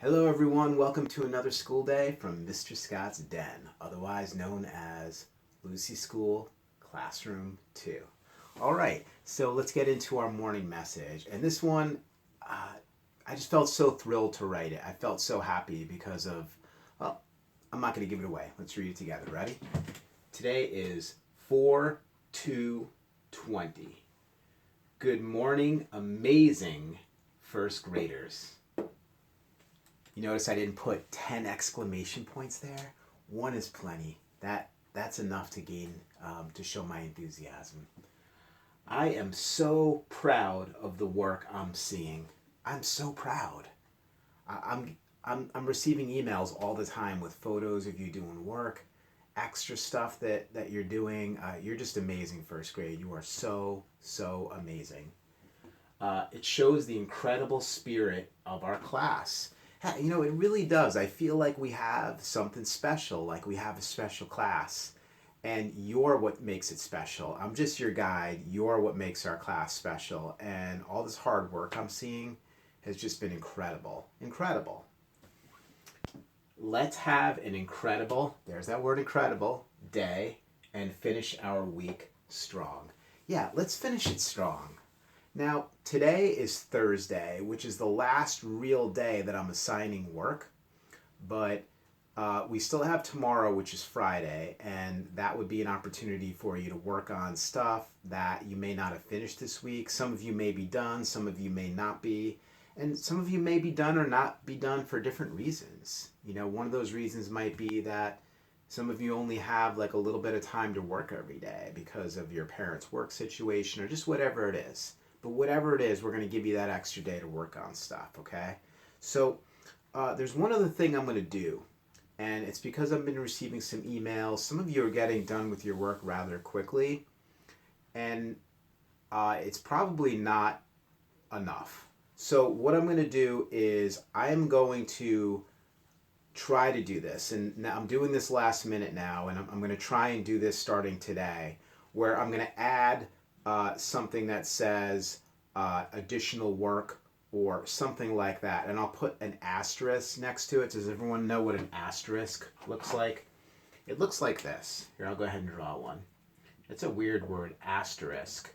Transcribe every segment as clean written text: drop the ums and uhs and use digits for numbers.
Hello, everyone. Welcome to another school day from Mr. Scott's Den, otherwise known as Lucy School Classroom 2. All right, so let's get into our morning message. And this one, uh, I just felt so thrilled to write it. I felt so happy because of, well, I'm not going to give it away. Let's read it together. Ready? Today is 4 2 20. Good morning, amazing first graders. You notice I didn't put 10 exclamation points there. One is plenty. That's enough to gain to show my enthusiasm. I am so proud of the work I'm seeing. I'm so proud. I'm receiving emails all the time with photos of you doing work, extra stuff that you're doing. You're just amazing, first grade. You are so amazing. It shows the incredible spirit of our class. You know, it really does. I feel like we have something special, like we have a special class. And you're what makes it special. I'm just your guide. You're what makes our class special. And all this hard work I'm seeing has just been incredible. Incredible. Let's have an incredible, there's that word incredible, day and finish our week strong. Yeah, let's finish it strong. Now, today is Thursday, which is the last real day that I'm assigning work, but we still have tomorrow, which is Friday, and that would be an opportunity for you to work on stuff that you may not have finished this week. Some of you may be done, some of you may not be, and some of you may be done or not be done for different reasons. You know, one of those reasons might be that some of you only have like a little bit of time to work every day because of your parents' work situation or just whatever it is. But whatever it is, we're going to give you that extra day to work on stuff, okay? So there's one other thing I'm going to do, and it's because I've been receiving some emails. Some of you are getting done with your work rather quickly, and it's probably not enough. So what I'm going to do is I am going to try to do this, and now I'm doing this last minute now, and I'm going to try and do this starting today, where I'm going to add something that says additional work or something like that, and I'll put an asterisk next to it. Does everyone know what an asterisk looks like? It looks like this. Here, I'll go ahead and draw one. It's a weird word, asterisk.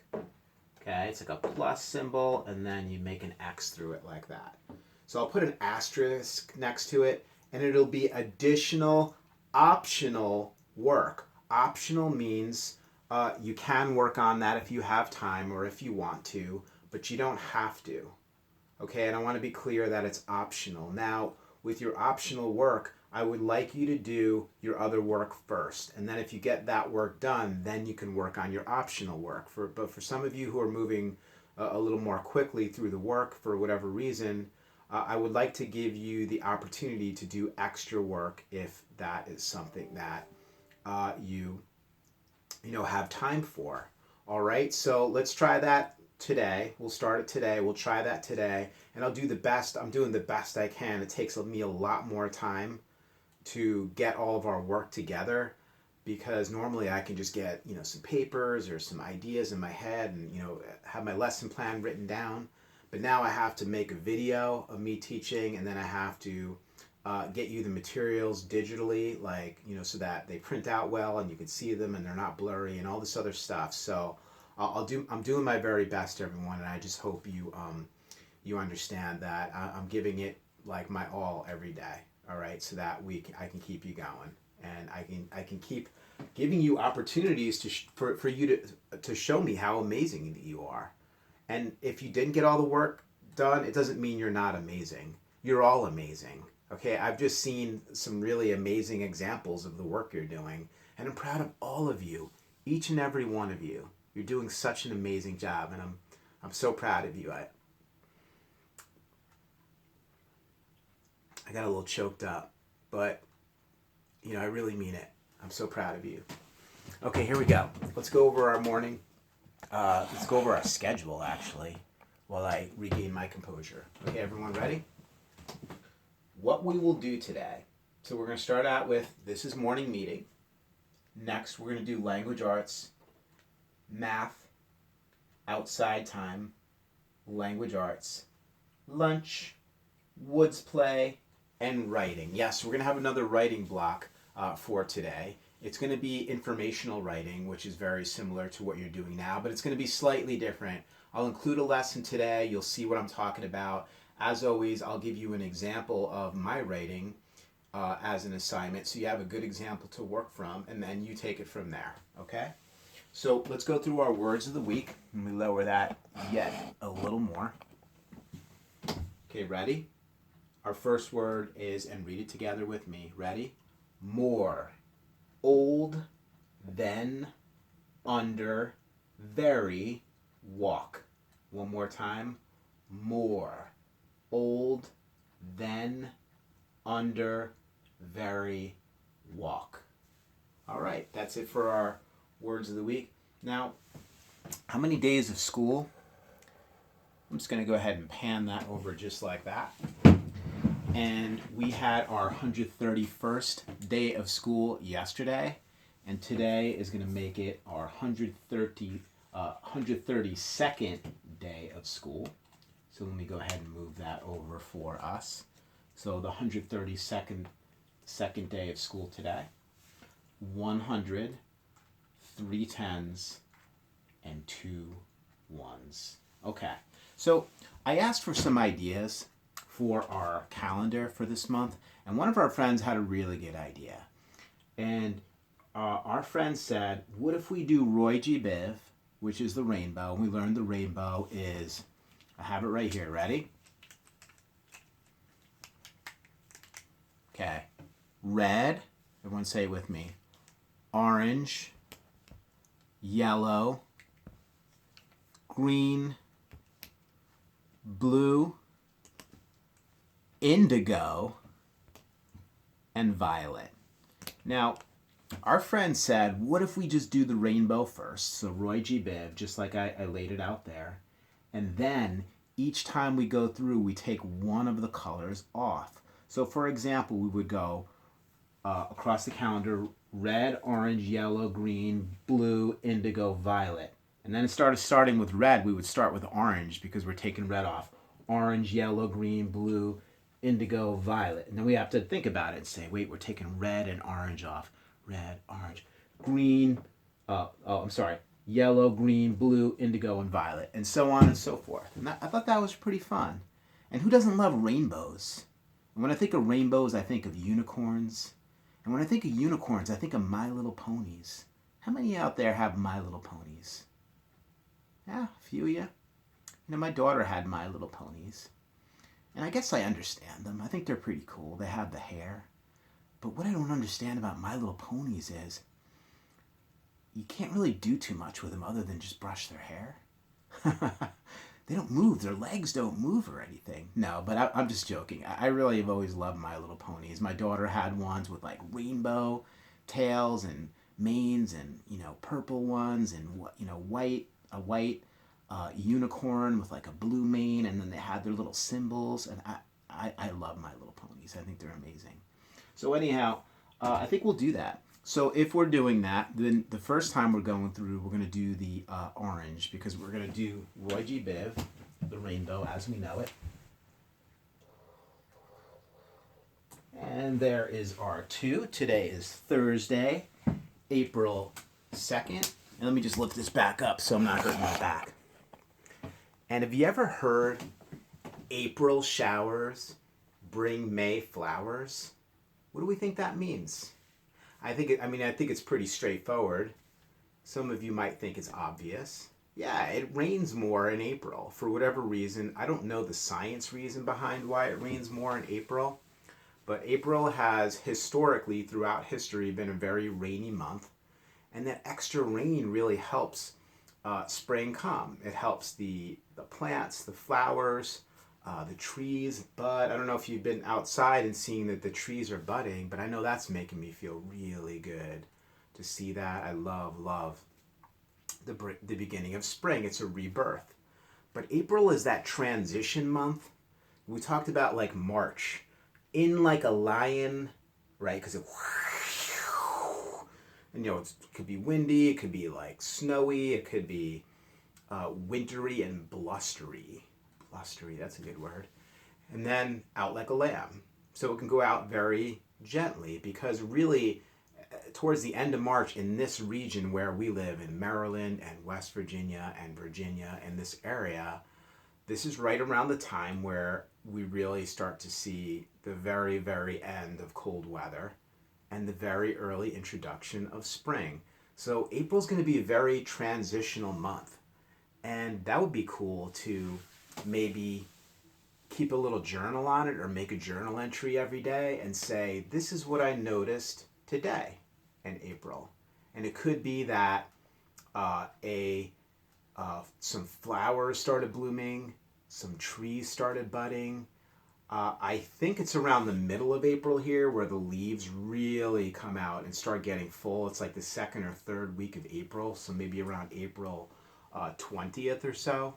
Okay, it's like a plus symbol, and then you make an X through it like that. So I'll put an asterisk next to it, and it'll be additional, optional work. Optional means you can work on that if you have time or if you want to, but you don't have to. Okay, and I want to be clear that it's optional. Now, with your optional work, I would like you to do your other work first. And then if you get that work done, then you can work on your optional work. But for some of you who are moving a little more quickly through the work for whatever reason, I would like to give you the opportunity to do extra work if that is something that you know have time for. All right, so let's try that today. We'll start it today. We'll try that today, and I'll do the best. I'm doing the best I can. It takes me a lot more time to get all of our work together because normally I can just get, you know, some papers or some ideas in my head and, you know, have my lesson plan written down. But now I have to make a video of me teaching, and then I have to get you the materials digitally, like, you know, so that they print out well and you can see them and they're not blurry and all this other stuff. So I'm doing my very best, everyone, and I just hope you understand that I'm giving it like my all every day. All right, so that I can keep you going, and I can keep giving you opportunities for you to show me how amazing you are. And if you didn't get all the work done, it doesn't mean you're not amazing. You're all amazing. Okay, I've just seen some really amazing examples of the work you're doing, and I'm proud of all of you, each and every one of you. You're doing such an amazing job, and I'm so proud of you. I got a little choked up, but you know, I really mean it. I'm so proud of you. Okay, here we go. Let's go over our morning. Let's go over our schedule actually, while I regain my composure. Okay, everyone ready? What we will do today. So we're going to start out with this is morning meeting. Next, we're going to do language arts, math, outside time, language arts, lunch, woods play, and writing. Yes, we're going to have another writing block for today. It's going to be informational writing, which is very similar to what you're doing now, but it's going to be slightly different. I'll include a lesson today. You'll see what I'm talking about. As always, I'll give you an example of my writing as an assignment, so you have a good example to work from, and then you take it from there, okay? So let's go through our words of the week. Let me lower that yet a little more. Okay, ready? Our first word is, and read it together with me. Ready? More. Old, then, under, very, walk. One more time. More. Old, then, under, very, walk. All right, that's it for our words of the week. Now, how many days of school? I'm just going to go ahead and pan that over just like that. And we had our 131st day of school yesterday, and today is going to make it our 132nd day of school. So let me go ahead and move that over for us. So the 132nd day of school today. 100, 3 tens, and 2 ones. Okay, so I asked for some ideas for our calendar for this month, and one of our friends had a really good idea. And our friend said, what if we do Roy G. Biv, which is the rainbow, and we learned the rainbow is, I have it right here, ready? Okay, red, everyone say it with me, orange, yellow, green, blue, indigo, and violet. Now, our friend said, what if we just do the rainbow first? So Roy G. Biv, just like I laid it out there. And then each time we go through, we take one of the colors off. So for example, we would go across the calendar, red, orange, yellow, green, blue, indigo, violet. And then starting with red, we would start with orange because we're taking red off. Orange, yellow, green, blue, indigo, violet. And then we have to think about it and say, wait, we're taking red and orange off. Red, orange, green, yellow, green, blue, indigo, and violet, and so on and so forth. And I thought that was pretty fun. And who doesn't love rainbows? And when I think of rainbows, I think of unicorns. And when I think of unicorns, I think of My Little Ponies. How many out there have My Little Ponies? Yeah, a few of you. You know, my daughter had My Little Ponies. And I guess I understand them. I think they're pretty cool. They have the hair. But what I don't understand about My Little Ponies is you can't really do too much with them other than just brush their hair. They don't move. Their legs don't move or anything. No, but I'm just joking. I really have always loved My Little Ponies. My daughter had ones with like rainbow tails and manes and, purple ones and, a white unicorn with like a blue mane, and then they had their little symbols, and I love My Little Ponies. I think they're amazing. So anyhow, I think we'll do that. So if we're doing that, then the first time we're going through, we're going to do the orange, because we're going to do Roy G. Biv, the rainbow as we know it. And there is our 2. Today is Thursday, April 2nd. And let me just lift this back up so I'm not hurting my back. And have you ever heard April showers bring May flowers? What do we think that means? I think it's pretty straightforward. Some of you might think it's obvious. Yeah, it rains more in April for whatever reason. I don't know the science reason behind why it rains more in April, but April has historically throughout history been a very rainy month, and that extra rain really helps spring come. It helps the plants, the flowers, the trees bud. I don't know if you've been outside and seeing that the trees are budding, but I know that's making me feel really good to see that. I love the beginning of spring. It's a rebirth. But April is that transition month. We talked about like March. In like a lion, right? Because it could be windy, it could be like snowy, it could be wintry and blustery. Blustery, that's a good word. And then out like a lamb. So it can go out very gently because really towards the end of March in this region where we live in Maryland and West Virginia and this area, this is right around the time where we really start to see the very, very end of cold weather and the very early introduction of spring. So April's going to be a very transitional month. And that would be cool to maybe keep a little journal on it or make a journal entry every day and say, this is what I noticed today in April. And it could be that some flowers started blooming, some trees started budding. I think it's around the middle of April here where the leaves really come out and start getting full. It's like the second or third week of April, so maybe around April 20th or so.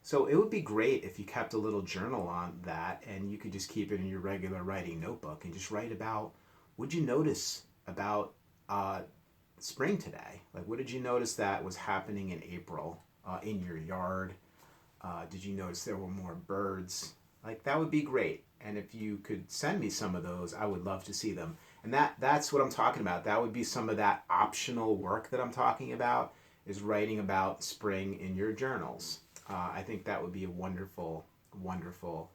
So it would be great if you kept a little journal on that and you could just keep it in your regular writing notebook and just write about what'd you notice about spring today? Like what did you notice that was happening in April in your yard? Did you notice there were more birds? Like that would be great. And if you could send me some of those, I would love to see them. And that's what I'm talking about. That would be some of that optional work that I'm talking about is writing about spring in your journals. I think that would be a wonderful, wonderful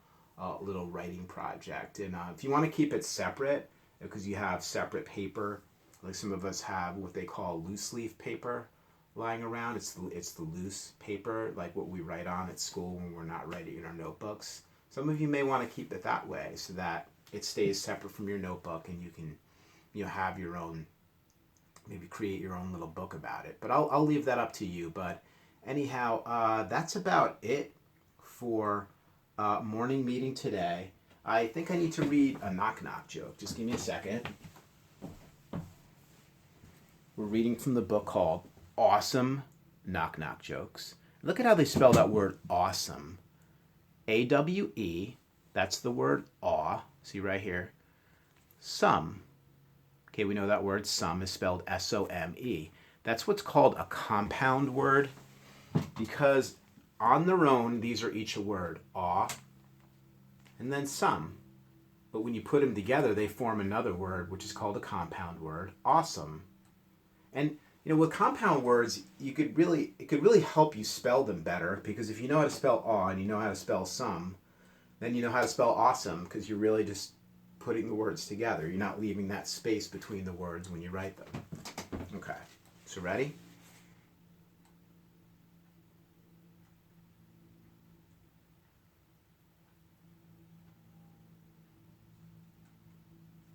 little writing project. And if you want to keep it separate, because you have separate paper, like some of us have what they call loose leaf paper lying around. It's the loose paper, like what we write on at school when we're not writing in our notebooks. Some of you may want to keep it that way so that it stays separate from your notebook and you can, have your own, maybe create your own little book about it. But I'll leave that up to you. But anyhow, that's about it for morning meeting today. I think I need to read a knock-knock joke. Just give me a second. We're reading from the book called Awesome Knock-Knock Jokes. Look at how they spell that word awesome. A-W-E, that's the word awe. See right here. Some. Okay, we know that word some is spelled S-O-M-E. That's what's called a compound word because on their own, these are each a word. Awe and then some. But when you put them together, they form another word, which is called a compound word, awesome. And with compound words, it could really help you spell them better because if you know how to spell awe and you know how to spell some, then you know how to spell awesome because you're really just putting the words together. You're not leaving that space between the words when you write them. Okay, so ready?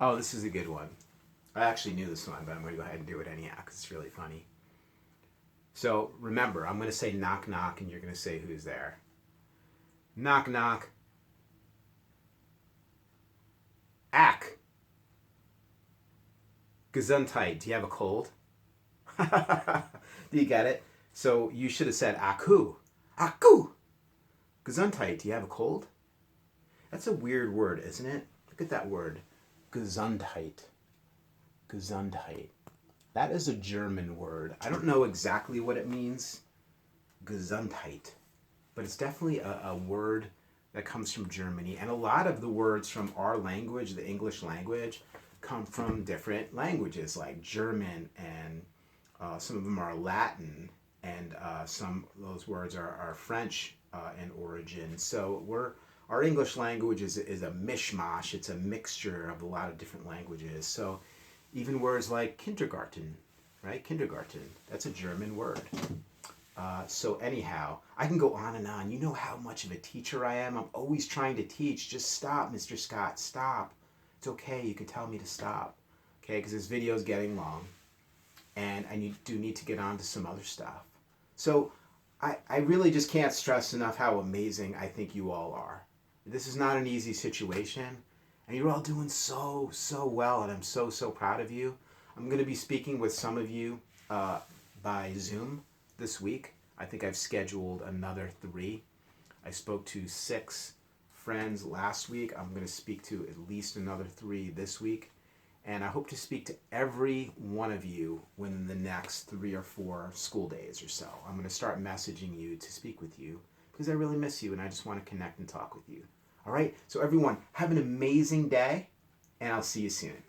Oh, this is a good one. I actually knew this one, but I'm going to go ahead and do it anyhow because it's really funny. So remember, I'm going to say knock knock and you're going to say who's there. Knock knock. Ack. Gesundheit. Do you have a cold? Do you get it? So you should have said Aku. Aku. Gesundheit. Do you have a cold? That's a weird word, isn't it? Look at that word. Gesundheit. Gesundheit. That is a German word. I don't know exactly what it means, Gesundheit, but it's definitely a word that comes from Germany. And a lot of the words from our language, the English language, come from different languages like German and some of them are Latin and some of those words are French in origin. So our English language is a mishmash. It's a mixture of a lot of different languages. So even words like kindergarten, right? Kindergarten, that's a German word. So anyhow, I can go on and on. You know how much of a teacher I am. I'm always trying to teach. Just stop, Mr. Scott, stop. It's okay, you can tell me to stop. Okay, because this video is getting long. And I do need to get on to some other stuff. So I really just can't stress enough how amazing I think you all are. This is not an easy situation. And you're all doing so, so well, and I'm so, so proud of you. I'm going to be speaking with some of you by Zoom this week. I think I've scheduled another 3. I spoke to 6 friends last week. I'm going to speak to at least another 3 this week. And I hope to speak to every one of you within the next 3 or 4 school days or so. I'm going to start messaging you to speak with you because I really miss you and I just want to connect and talk with you. All right? So everyone, have an amazing day, and I'll see you soon.